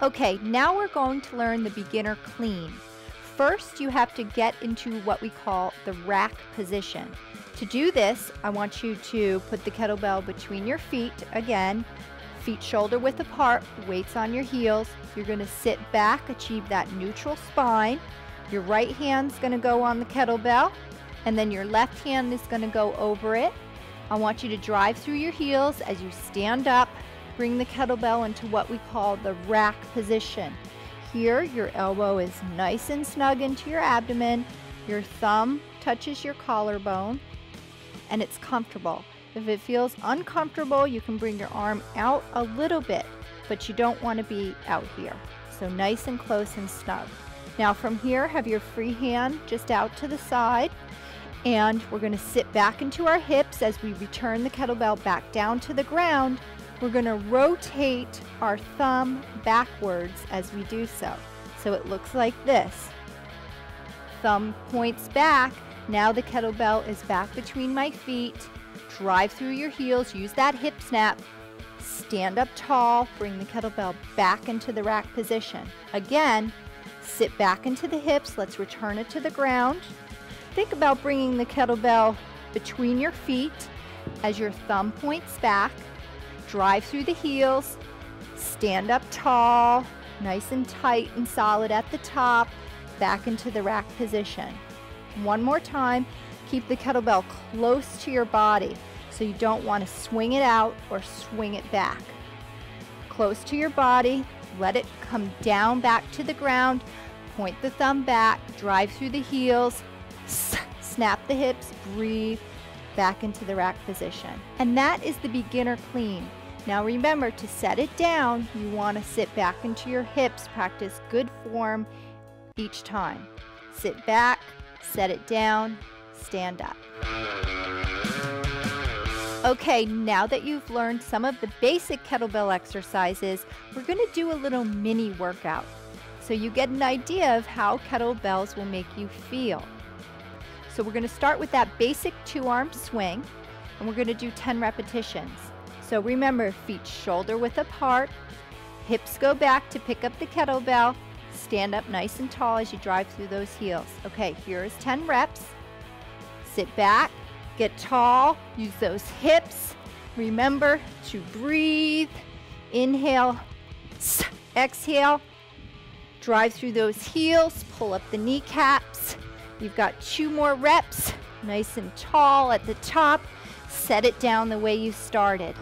Okay, now we're going to learn the beginner clean. First, you have to get into what we call the rack position. To do this, I want you to put the kettlebell between your feet, again, feet shoulder width apart, weights on your heels. You're going to sit back, achieve that neutral spine. Your right hand's going to go on the kettlebell, and then your left hand is going to go over it. I want you to drive through your heels as you stand up. Bring the kettlebell into what we call the rack position. Here, your elbow is nice and snug into your abdomen. Your thumb touches your collarbone, and it's comfortable. If it feels uncomfortable, you can bring your arm out a little bit, but you don't want to be out here. So nice and close and snug. Now from here, have your free hand just out to the side, and we're going to sit back into our hips as we return the kettlebell back down to the ground. We're going to rotate our thumb backwards as we do so. So it looks like this. Thumb points back. Now the kettlebell is back between my feet. Drive through your heels. Use that hip snap. Stand up tall. Bring the kettlebell back into the rack position. Again, sit back into the hips. Let's return it to the ground. Think about bringing the kettlebell between your feet as your thumb points back. Drive through the heels, stand up tall, nice and tight and solid at the top, back into the rack position. One more time, keep the kettlebell close to your body so you don't want to swing it out or swing it back. Close to your body, let it come down back to the ground, point the thumb back, drive through the heels, snap the hips, breathe, back into the rack position. And that is the beginner clean. Now remember, to set it down, you want to sit back into your hips, practice good form each time. Sit back, set it down, stand up. Okay, now that you've learned some of the basic kettlebell exercises, we're going to do a little mini workout so you get an idea of how kettlebells will make you feel. So we're going to start with that basic 2-arm swing, and we're going to do 10 repetitions. So remember, feet shoulder width apart, hips go back to pick up the kettlebell, stand up nice and tall as you drive through those heels. Okay, here's 10 reps. Sit back, get tall, use those hips. Remember to breathe, inhale, exhale, drive through those heels, pull up the kneecaps. You've got 2 more reps, nice and tall at the top. Set it down the way you started.